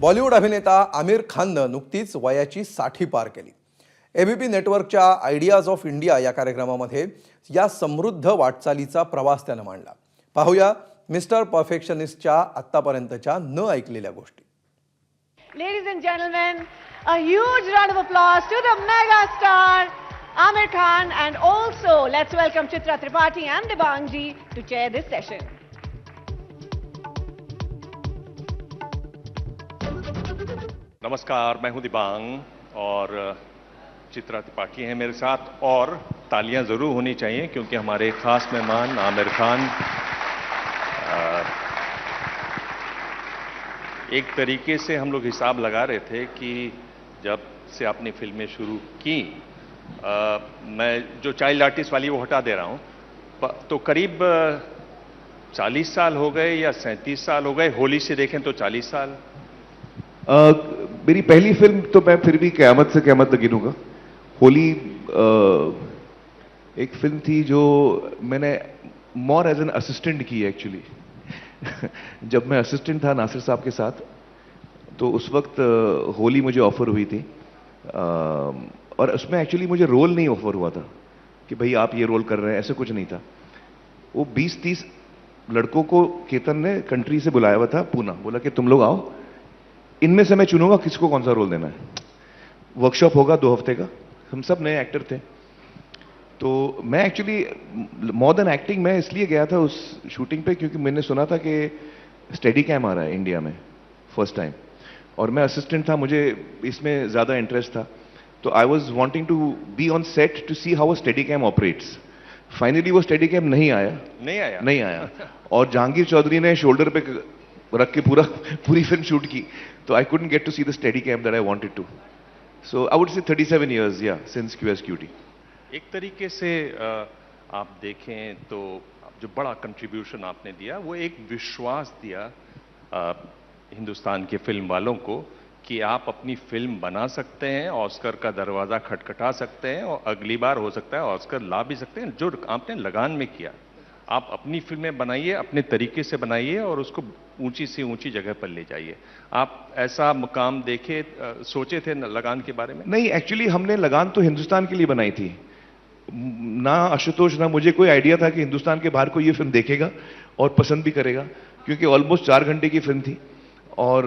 Bollywood अभिनेता आमिर खाननं नुकतीच वयाची 60 पार केली. एबीपी नेटवर्कच्या आयडियाज ऑफ इंडिया या कार्यक्रमामध्ये या समृद्ध वाटचालीचा प्रवास त्यानं मांडला. पाहूया मिस्टर परफेक्शनिस्टच्या आत्तापर्यंतच्या न ऐकलेल्या गोष्टी. Ladies and gentlemen, a huge round of applause to the mega star Amir Khan, and also let's welcome Chitra Tripathi and Dibang ji to chair this session. नमस्कार, मैं हूं दिबांग और चित्रा त्रिपाठी हैं मेरे साथ, और तालियां जरूर होनी चाहिए क्योंकि हमारे खास मेहमान आमिर खान एक तरीके से हम लोग हिसाब लगा रहे थे कि जब से आपने फिल्में शुरू की, मैं जो चाइल्ड आर्टिस्ट वाली वो हटा दे रहा हूं, तो करीब 40 साल हो गए या 37 साल हो गए. होली से देखें तो 40 साल. मेरी पहली फिल्म तो मैं फिर भी क़यामत से क़यामत तक गिनूंगा. होली एक फिल्म थी जो मैंने मोर एज एन असिस्टेंट की एक्चुअली. जब मैं असिस्टेंट था नासिर साहब के साथ, तो उस वक्त होली मुझे ऑफर हुई थी, और उसमें एक्चुअली मुझे रोल नहीं ऑफर हुआ था कि भाई आप ये रोल कर रहे हैं, ऐसे कुछ नहीं था. वो 20-30 लड़कों को केतन ने कंट्री से बुलाया हुआ था, पूना. बोला कि तुम लोग आओ, इनमें से मैं चुनूंगा किसको कौन सा रोल देना है. वर्कशॉप होगा 2 हफ्ते का. हम सब नए एक्टर थे. तो मैं एक्चुअली मोर देन एक्टिंग मैं इसलिए गया था उस शूटिंग पे क्योंकि मैंने सुना था कि स्टेडी कैम आ रहा है इंडिया में फर्स्ट टाइम, और मैं असिस्टेंट था, मुझे इसमें ज़्यादा इंटरेस्ट था. तो I was wanting to be on set to see how a steady cam operates. Finally वो स्टेडी कैम नहीं आया. और जहांगीर चौधरी ने शोल्डर पे रख के पूरी फिल्म शूट की. तो I couldn't get to see the steady cam that I wanted to. So I would say 37 years या सिंस QSQT. एक तरीके से आप देखें तो जो बड़ा कंट्रीब्यूशन आपने दिया, वो एक विश्वास दिया हिंदुस्तान के फिल्म वालों को कि आप अपनी फिल्म बना सकते हैं, ऑस्कर का दरवाज़ा खटखटा सकते हैं, और अगली बार हो सकता है ऑस्कर ला भी सकते हैं. जो आपने लगान में किया, आप अपनी फिल्में बनाइए, अपने तरीके से बनाइए और उसको ऊंची से ऊंची जगह पर ले जाइए. आप ऐसा मुकाम देखे, सोचे थे लगान के बारे में? नहीं, एक्चुअली हमने लगान तो हिंदुस्तान के लिए बनाई थी. ना आशुतोष ना मुझे कोई आइडिया था कि हिंदुस्तान के बाहर कोई ये फिल्म देखेगा और पसंद भी करेगा, क्योंकि ऑलमोस्ट 4 घंटे की फिल्म थी. और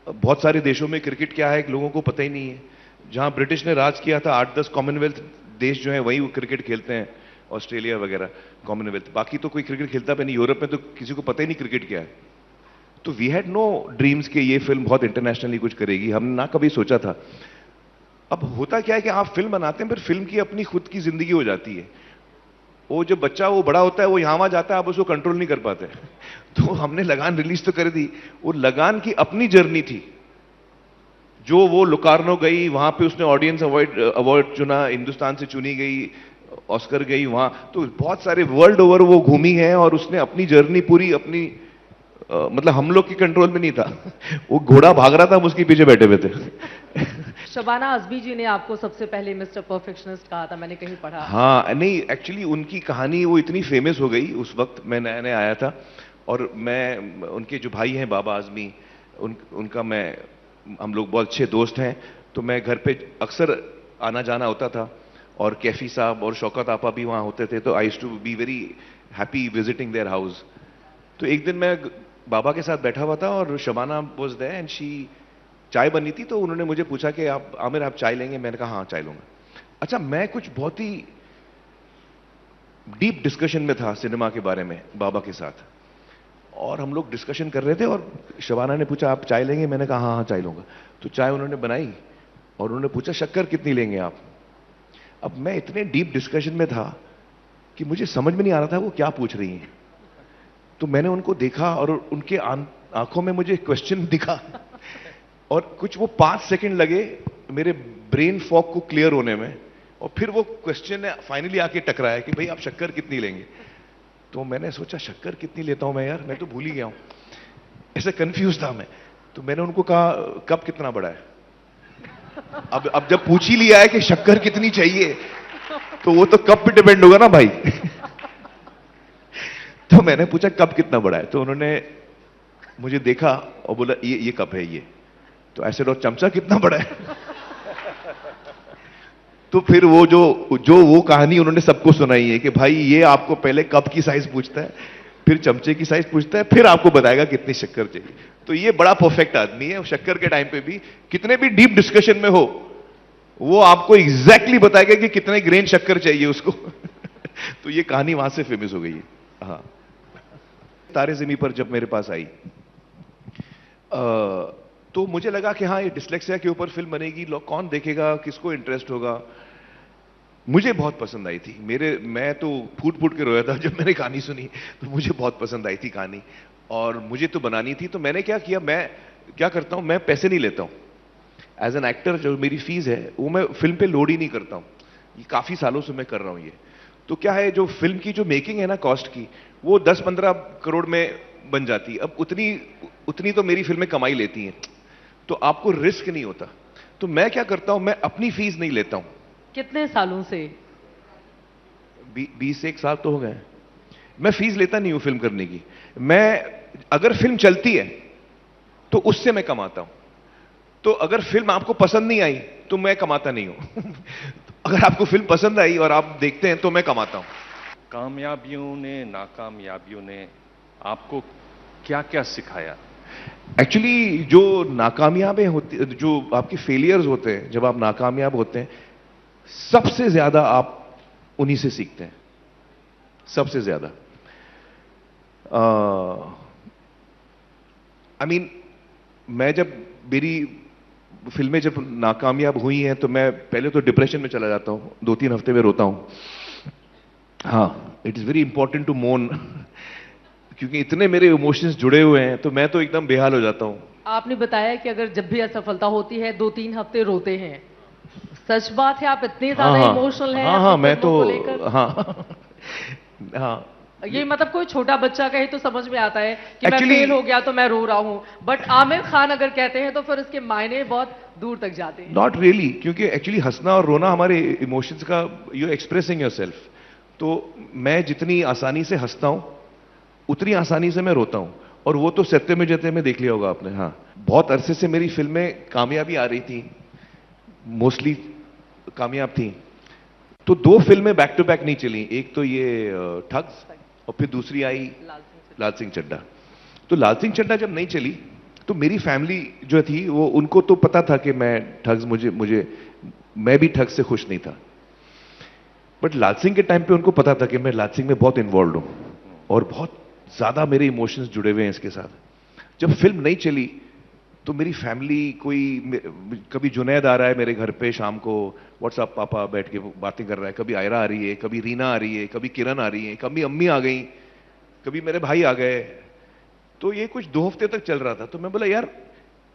बहुत सारे देशों में क्रिकेट क्या है लोगों को पता ही नहीं है. जहां ब्रिटिश ने राज किया था, 8-10 कॉमनवेल्थ देश जो है वही वो क्रिकेट खेलते हैं, ऑस्ट्रेलिया वगैरह कॉमनवेल्थ. बाकी तो कोई क्रिकेट खेलता भी नहीं. यूरोप में तो किसी को पता ही नहीं क्रिकेट क्या है. तो वी हैड नो ड्रीम्स कि ये फिल्म बहुत इंटरनेशनली कुछ करेगी. हमने ना कभी सोचा था. अब होता क्या है कि आप फिल्म बनाते हैं, फिर फिल्म की अपनी खुद की जिंदगी हो जाती है. वो जो बच्चा वो बड़ा होता है, वो यहां वहां जाता है, आप उसको कंट्रोल नहीं कर पाते. तो हमने लगान रिलीज तो कर दी. वो लगान की अपनी जर्नी थी. जो वो लोकार्नो गई, वहां पे उसने ऑडियंस अवार्ड चुना, हिंदुस्तान से चुनी गई, ऑस्कर गई वहां. तो बहुत सारे वर्ल्ड ओवर वो घूमी है, और उसने अपनी जर्नी पूरी अपनी मतलब हम लोग की कंट्रोल में नहीं था. वो घोड़ा भाग रहा था, हम उसके पीछे बैठे हुए थे. शबाना आजमी जी ने आपको सबसे पहले मिस्टर परफेक्शनिस्ट कहा था, मैंने कहीं पढ़ा. हाँ, नहीं, एक्चुअली उनकी कहानी वो इतनी फेमस हो गई. उस वक्त मैं नया नया आया था, और मैं उनके जो भाई हैं बाबा आजमी, उनका हम लोग बहुत अच्छे दोस्त हैं. तो मैं घर पे अक्सर आना जाना होता था, और कैफी साहब और शौकत आपा भी वहाँ होते थे. तो I used to be very happy visiting their house. तो एक दिन मैं बाबा के साथ बैठा हुआ था, और Shabana was there and she चाय बनी थी. तो उन्होंने मुझे पूछा कि आप आमिर आप चाय लेंगे? मैंने कहा हाँ चाय लूंगा. अच्छा, मैं कुछ बहुत ही डीप डिस्कशन में था सिनेमा के बारे में बाबा के साथ, और हम लोग डिस्कशन कर रहे थे, और शबाना ने पूछा आप चाय लेंगे? मैंने कहा हाँ हाँ चाय लूंगा. तो चाय उन्होंने बनाई, और उन्होंने पूछा शक्कर कितनी लेंगे आप? अब मैं इतने डीप डिस्कशन में था कि मुझे समझ में नहीं आ रहा था वो क्या पूछ रही हैं. तो मैंने उनको देखा, और उनके आंखों में मुझे क्वेश्चन दिखा, और कुछ वो 5 सेकंड लगे मेरे ब्रेन फॉग को क्लियर होने में, और फिर वो क्वेश्चन ने फाइनली आके टकराया कि भाई आप शक्कर कितनी लेंगे? तो मैंने सोचा शक्कर कितनी लेता हूं मैं यार, मैं तो भूल ही गया हूं. ऐसे कंफ्यूज था मैं. तो मैंने उनको कहा कप कितना बड़ा है? अब जब पूछ ही लिया है कि शक्कर कितनी चाहिए, तो वो तो कप पे डिपेंड होगा ना भाई. तो मैंने पूछा कप कितना बड़ा है? तो उन्होंने मुझे देखा और बोला ये कप है ये। तो ऐसे और चमचा कितना बड़ा है। तो फिर वो जो वो कहानी उन्होंने सबको सुनाई है कि भाई ये आपको पहले कप की साइज पूछता है, फिर चमचे की साइज पूछता है, फिर आपको बताएगा कितनी शक्कर चाहिए। तो ये बड़ा परफेक्ट आदमी है। शक्कर के टाइम पे भी कितने भी डीप डिस्कशन में हो, वो आपको एग्जैक्टली बताएगा कि कितने ग्रेन शक्कर चाहिए उसको। तो ये कहानी वहां से फेमस हो गई है। हाँ, तारे ज़मीं पर जब मेरे पास आई तो मुझे लगा कि हाँ, ये डिस्लेक्सिया के ऊपर फिल्म बनेगी, लोग कौन देखेगा, किसको इंटरेस्ट होगा। मुझे बहुत पसंद आई थी। मैं तो फूट फूट के रोया था जब मैंने कहानी सुनी। तो मुझे बहुत पसंद आई थी कहानी, और मुझे तो बनानी थी। तो मैंने क्या किया, मैं क्या करता हूं, मैं पैसे नहीं लेता हूं एज एन एक्टर। जो मेरी फीस है वो मैं फिल्म पे लोड ही नहीं करता हूं। ये काफी सालों से मैं कर रहा हूं ये। तो क्या है, जो फिल्म की जो मेकिंग है ना, कॉस्ट की, वो 10-15 करोड़ में बन जाती है। अब उतनी तो मेरी फिल्में कमाई लेती हैं, तो आपको रिस्क नहीं होता। तो मैं क्या करता हूं, मैं अपनी फीस नहीं लेता हूं। कितने सालों से? 20 साल तो हो गए। मैं फीस लेता नहीं हूं फिल्म करने की। मैं अगर फिल्म चलती है तो उससे मैं कमाता हूं। तो अगर फिल्म आपको पसंद नहीं आई तो मैं कमाता नहीं हूं। अगर आपको फिल्म पसंद आई और आप देखते हैं तो मैं कमाता हूं। कामयाबियों ने, नाकामयाबियों ने आपको क्या क्या सिखाया? एक्चुअली जो नाकामयाबें होती, जो आपके फेलियर्स होते हैं, जब आप नाकामयाब होते हैं, सबसे ज्यादा आप उन्हीं से सीखते हैं, सबसे ज्यादा। आई मीन, मैं जब मेरी फिल्में जब नाकामयाब हुई हैं तो मैं पहले तो डिप्रेशन में चला जाता हूं, 2-3 हफ्ते में रोता हूं। हाँ, it is very important to mourn, क्योंकि इतने मेरे इमोशंस जुड़े हुए हैं, तो मैं तो एकदम बेहाल हो जाता हूं। आपने बताया कि अगर जब भी असफलता होती है 2-3 हफ्ते रोते हैं। सच बात है, आप इतने ज्यादा इमोशनल हैं? हाँ, अपनी मैं फिल्मों तो को लेकर? हाँ। हाँ, ये मतलब कोई छोटा बच्चा कहे तो समझ में आता है कि मैं Actually- फेल हो गया तो मैं रो रहा हूं, बट आमिर खान अगर कहते हैं तो फिर इसके मायने बहुत दूर तक जाते हैं। नॉट रियली, क्योंकि एक्चुअली हंसना और रोना हमारे इमोशंस का, यू एक्सप्रेसिंग योरसेल्फ। तो मैं जितनी आसानी से हंसता हूं उतनी आसानी से मैं रोता हूं, और वो तो सत्य में जते में देख लिया होगा आपने। हाँ, बहुत अरसे से मेरी फिल्में कामयाबी आ रही थी, मोस्टली कामयाब थी। तो 2 फिल्में बैक टू बैक नहीं चली। एक तो ये ठग्स, और फिर दूसरी आई लाल सिंह चड्ढा। तो लाल सिंह चड्ढा जब नहीं चली तो मेरी फैमिली जो थी, वो उनको तो पता था कि मैं ठग्स, मैं भी ठग्स से खुश नहीं था। बट लाल सिंह के टाइम पे उनको पता था कि मैं लाल सिंह में बहुत इन्वॉल्व हूं, और बहुत ज्यादा मेरे इमोशंस जुड़े हुए हैं इसके साथ। जब फिल्म नहीं चली तो मेरी फैमिली, कभी जुनैद आ रहा है मेरे घर पे शाम को, व्हाट्सअप पापा बैठ के बातें कर रहा है, कभी आयरा आ रही है, कभी रीना आ रही है, कभी किरण आ रही है, कभी अम्मी आ गई, कभी मेरे भाई आ गए। तो ये कुछ 2 हफ्ते तक चल रहा था। तो मैं बोला, यार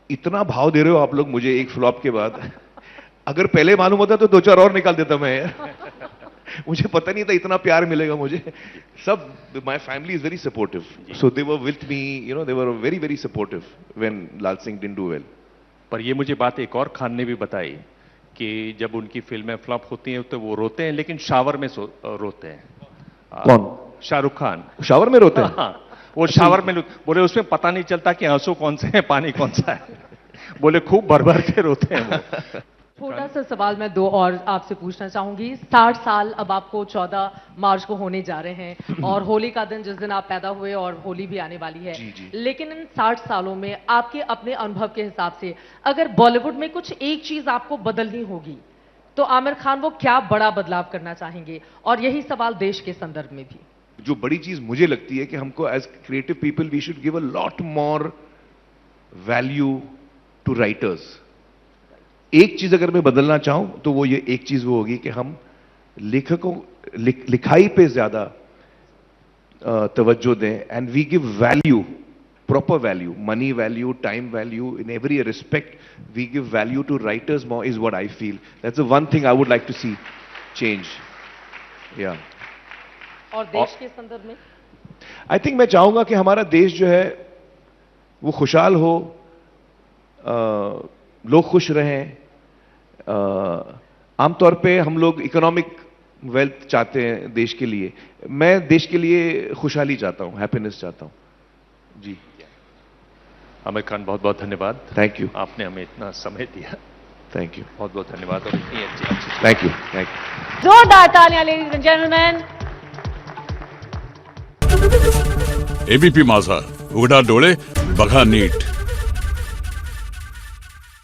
इतना भाव दे रहे हो आप लोग मुझे एक फ्लॉप के बाद, अगर पहले मालूम होता तो 2-4 और निकाल देता मैं यार। मुझे पता नहीं था इतना प्यार मिलेगा मुझे। सब, my family is very supportive, so they were with me, you know, they were very very supportive when Lal Singh didn't do well. पर ये मुझे बात एक और खान ने भी बताई कि जब उनकी फिल्में फ्लॉप होती हैं तो वो रोते हैं, लेकिन शावर में रोते हैं। कौन? शाहरुख खान। शावर में रोते हैं? हाँ, वो शावर में बोले उसमें पता नहीं चलता कि आंसू कौन से हैं, पानी कौन सा है। बोले खूब भर भर के रोते हैं वो। छोटा सा सवाल मैं 2 और आपसे पूछना चाहूंगी। 60 साल अब आपको 14 मार्च को होने जा रहे हैं, और होली का दिन जिस दिन आप पैदा हुए, और होली भी आने वाली है। जी, जी। लेकिन इन 60 सालों में आपके अपने अनुभव के हिसाब से अगर बॉलीवुड में कुछ एक चीज आपको बदलनी होगी तो आमिर खान वो क्या बड़ा बदलाव करना चाहेंगे? और यही सवाल देश के संदर्भ में भी। जो बड़ी चीज मुझे लगती है कि हमको as creative people we should give a lot more value to writers. एक चीज अगर मैं बदलना चाहूं तो वो ये एक चीज वो होगी कि हम लेखकों, लिखाई पे ज्यादा तवज्जो दें, and we give value, proper value, money value, time value, in every respect we give value to writers more, is what I feel. That's the one thing I would like to see change. Yeah. और देश के संदर्भ में I think मैं चाहूंगा कि हमारा देश जो है वो खुशहाल हो, लोग खुश रहें। आमतौर पे हम लोग इकोनॉमिक वेल्थ चाहते हैं देश के लिए। मैं देश के लिए खुशहाली चाहता हूं, हैप्पीनेस चाहता हूं। जी। आमिर खान, बहुत बहुत धन्यवाद। थैंक यू, आपने हमें इतना समय दिया, थैंक यू, बहुत बहुत धन्यवाद। और इतनी अच्छी थैंक यू। जोरदार तालियां, ladies and gentlemen. एबीपी माझा, उघडा डोळे बघा नीट.